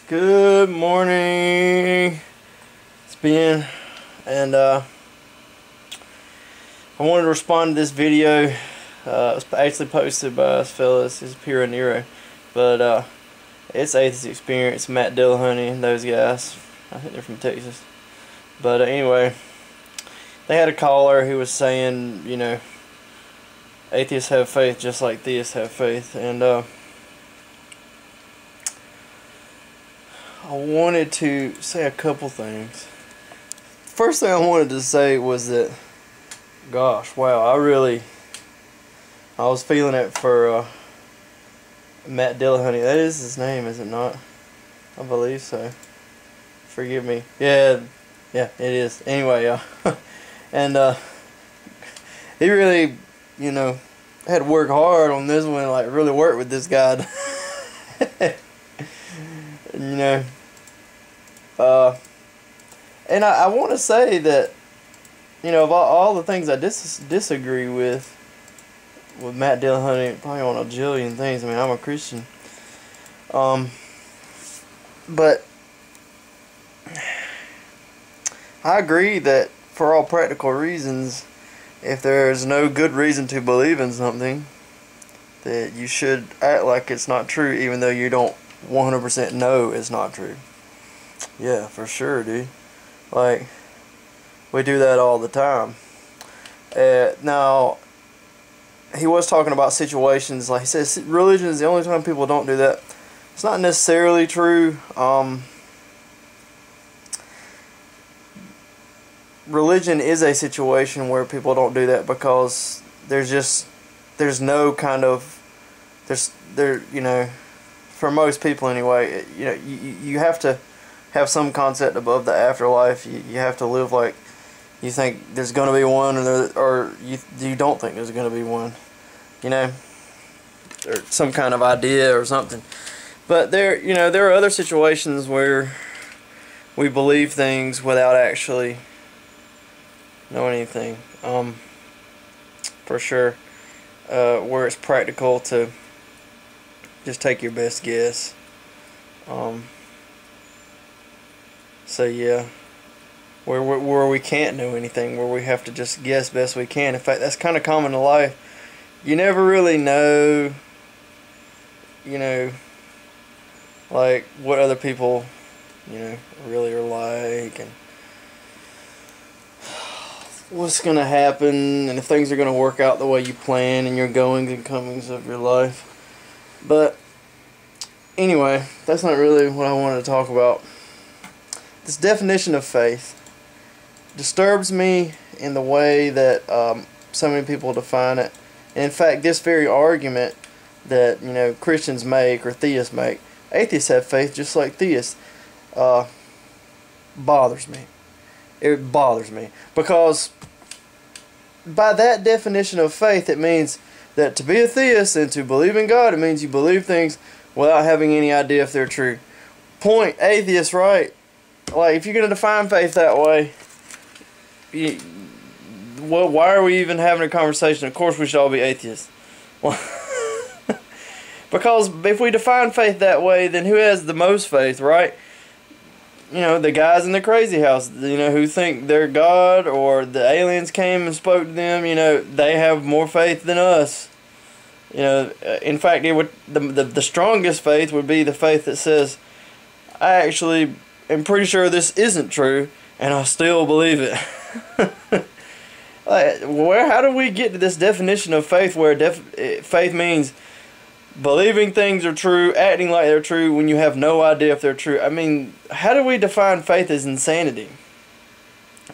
Good morning. It's Ben, and I wanted to respond to this video. It was actually posted by us fellas. It's Pura Nero, but it's Atheist Experience, Matt Dillahunty, and those guys. I think they're from Texas. But anyway, they had a caller who was saying, you know, atheists have faith just like theists have faith, and I wanted to say a couple things. First thing I wanted to say was that, gosh, wow, I was feeling it for Matt Dillahunty. That is his name, is it not? I believe so. Forgive me. Yeah, it is. Anyway, and he really, you know, had to work hard on this one, like really work with this guy. You know, and I want to say that, you know, of all the things I disagree with Matt Dillahunty, probably on a jillion things. I mean, I'm a Christian, but I agree that for all practical reasons, if there's no good reason to believe in something, that you should act like it's not true, even though you don't 100% know it's not true. Yeah, for sure, dude. Like, we do that all the time. Now, he was talking about situations, like he says, religion is the only time people don't do that. It's not necessarily true. Religion is a situation where people don't do that because there's no kind of, you know, for most people anyway, you know, you have to have some concept above the afterlife. You have to live like you think there's going to be one, or you don't think there's going to be one, you know, or some kind of idea or something. But there are other situations where we believe things without actually knowing anything, for sure, where it's practical to just take your best guess. So yeah, where we can't know anything, where we have to just guess best we can. In fact, that's kind of common in life. You never really know, you know, like what other people, you know, really are like, and what's gonna happen, and if things are gonna work out the way you plan, and your goings and comings of your life. But anyway, that's not really what I wanted to talk about. This definition of faith disturbs me in the way that so many people define it. And in fact, this very argument that, you know, Christians make or theists make, atheists have faith just like theists, bothers me. It bothers me because by that definition of faith, it means that to be a theist and to believe in God, it means you believe things without having any idea if they're true. Point atheists, right? Like, if you're going to define faith that way, why are we even having a conversation? Of course we should all be atheists. Well, because if we define faith that way, then who has the most faith, right? You know, the guys in the crazy house, you know, who think they're God, or the aliens came and spoke to them, you know, they have more faith than us. You know, in fact, it would the strongest faith would be the faith that says, I actually am pretty sure this isn't true, and I still believe it. Like, how do we get to this definition of faith where faith means believing things are true, acting like they're true when you have no idea if they're true? I mean, how do we define faith as insanity?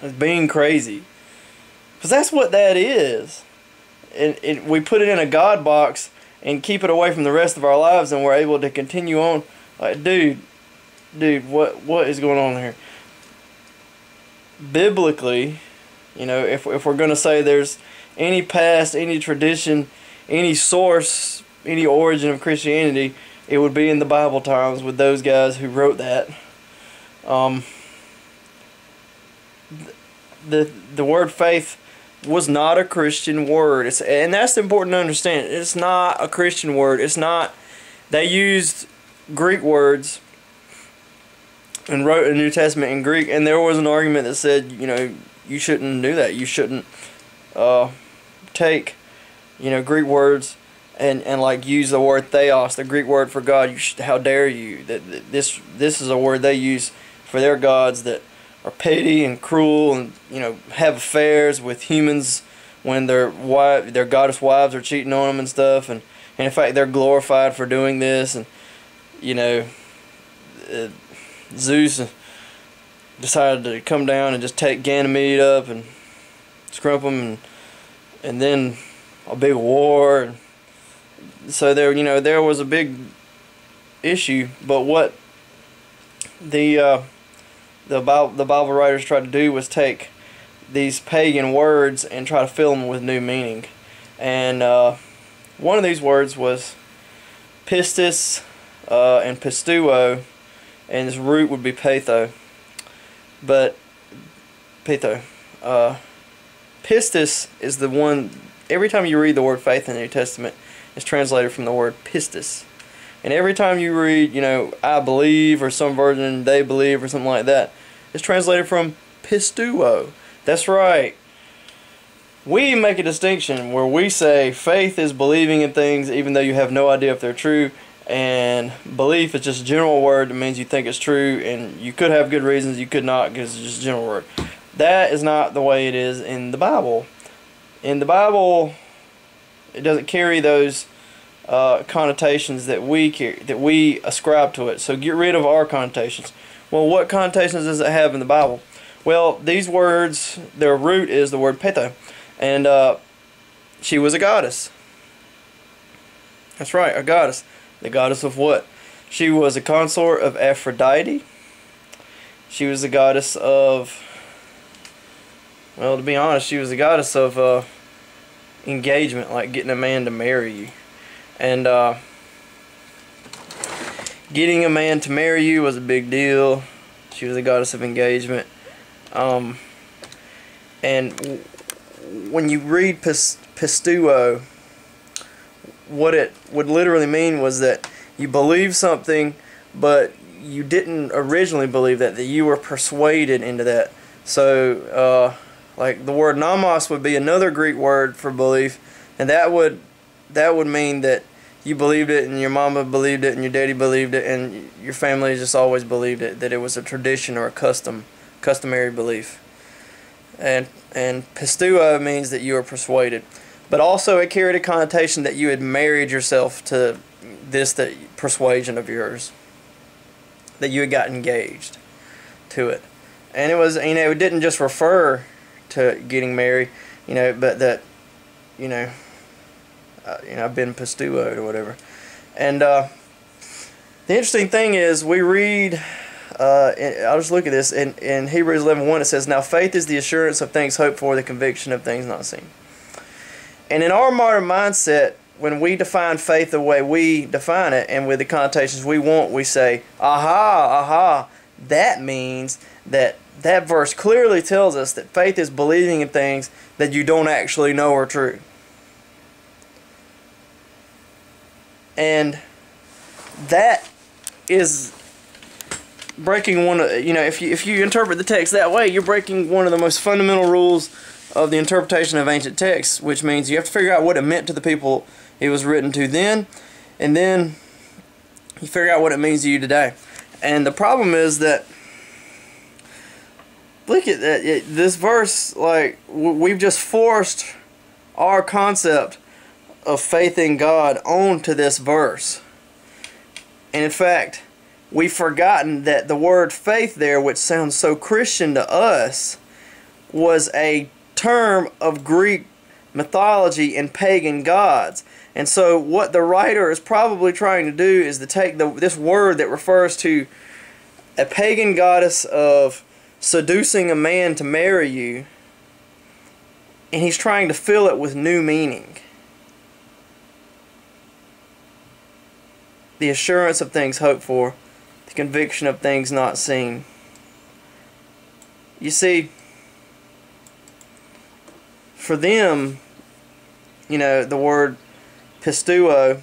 As being crazy? Because that's what that is. And we put it in a God box and keep it away from the rest of our lives, and we're able to continue on. Like, dude, what is going on here? Biblically, you know, if we're going to say there's any past, any tradition, any source, any origin of Christianity, it would be in the Bible times with those guys who wrote that. The word faith was not a Christian word. And that's important to understand. It's not a Christian word. It's not. They used Greek words and wrote a New Testament in Greek, and there was an argument that said, you know, you shouldn't do that. You shouldn't take, you know, Greek words and like use the word theos, the Greek word for God. How dare you? That this is a word they use for their gods that are petty and cruel, and, you know, have affairs with humans when their goddess wives are cheating on them and stuff, and in fact they're glorified for doing this. And, you know, Zeus decided to come down and just take Ganymede up and scrump him, and then a big war. So there, you know, there was a big issue. But what the Bible writers tried to do was take these pagan words and try to fill them with new meaning. And one of these words was pistis and pistuo, and this root would be patho. But patho, pistis is the one. Every time you read the word faith in the New Testament, it's translated from the word pistis. And every time you read, you know, I believe, or some version, they believe, or something like that, it's translated from pistuo. That's right. We make a distinction where we say faith is believing in things even though you have no idea if they're true, and belief is just a general word that means you think it's true, and you could have good reasons, you could not, because it's just a general word. That is not the way it is in the Bible. In the Bible, it doesn't carry those connotations that we ascribe to it. So get rid of our connotations. Well, what connotations does it have in the Bible? Well, these words, their root is the word petho, and she was a goddess. That's right, a goddess. The goddess of what? She was a consort of Aphrodite. She was the goddess of, well, to be honest, she was the goddess of engagement, like getting a man to marry you. And getting a man to marry you was a big deal. She was the goddess of engagement. And when you read pistuo, what it would literally mean was that you believe something, but you didn't originally believe that you were persuaded into that. So like the word nomos would be another Greek word for belief, and that would mean that you believed it, and your mama believed it, and your daddy believed it, and your family just always believed it, that it was a tradition or a customary belief. And pistuo means that you were persuaded, but also it carried a connotation that you had married yourself to this persuasion of yours, that you had got engaged to it. And it was, you know, it didn't just refer to getting married, you know, but that, you know, I've been pistuoed or whatever. And the interesting thing is, we read, I'll just look at this, in Hebrews 11:1 it says, now faith is the assurance of things hoped for, the conviction of things not seen. And in our modern mindset, when we define faith the way we define it, and with the connotations we want, we say, aha, that means that verse clearly tells us that faith is believing in things that you don't actually know are true. And that is breaking one of, you know, if you interpret the text that way, you're breaking one of the most fundamental rules of the interpretation of ancient texts, which means you have to figure out what it meant to the people it was written to then, and then you figure out what it means to you today. And the problem is that, look at that, this verse, like, we've just forced our concept of faith in God onto this verse. And in fact, we've forgotten that the word faith there, which sounds so Christian to us, was a term of Greek mythology and pagan gods. And so what the writer is probably trying to do is to take this word that refers to a pagan goddess of seducing a man to marry you, and he's trying to fill it with new meaning. The assurance of things hoped for, the conviction of things not seen. You see, for them, you know, the word pistuo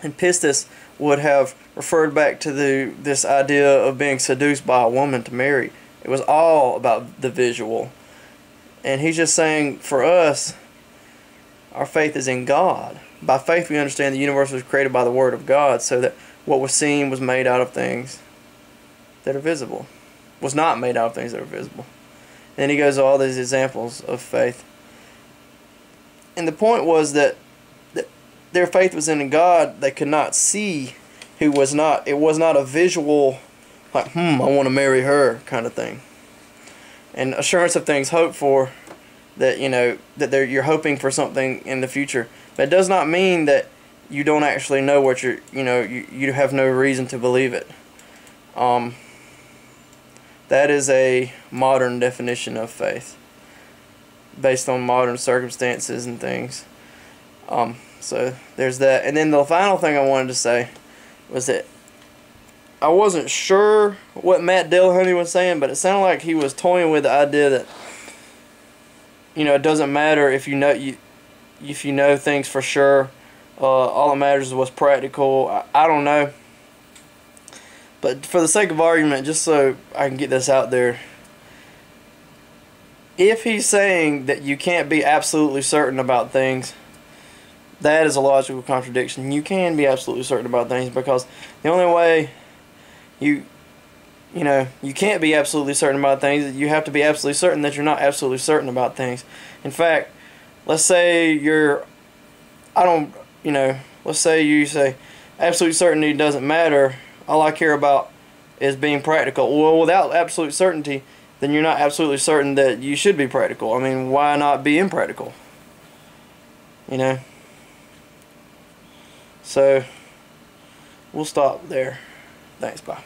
and pistis would have referred back to this idea of being seduced by a woman to marry. It was all about the visual. And he's just saying, for us, our faith is in God. By faith we understand the universe was created by the Word of God, so that what was seen was made out of things that are visible. Was not made out of things that are visible. And then he goes to all these examples of faith. And the point was that their faith was in God. They could not see who was not. It was not a visual, like, I want to marry her kind of thing. And assurance of things hoped for, that, you know, that you're hoping for something in the future. But it does not mean that you don't actually know what you're, you have no reason to believe it. That is a modern definition of faith, based on modern circumstances and things. So there's that. And then the final thing I wanted to say was that I wasn't sure what Matt Dillahunty was saying, but it sounded like he was toying with the idea that, it doesn't matter if you know things for sure. All that matters is what's practical. I don't know. But for the sake of argument, just so I can get this out there, if he's saying that you can't be absolutely certain about things, that is a logical contradiction. You can be absolutely certain about things, because the only way you can't be absolutely certain about things, you have to be absolutely certain that you're not absolutely certain about things. In fact, let's say let's say you say absolute certainty doesn't matter. All I care about is being practical. Well, without absolute certainty, then you're not absolutely certain that you should be practical. I mean, why not be impractical? So, we'll stop there. Thanks, bye.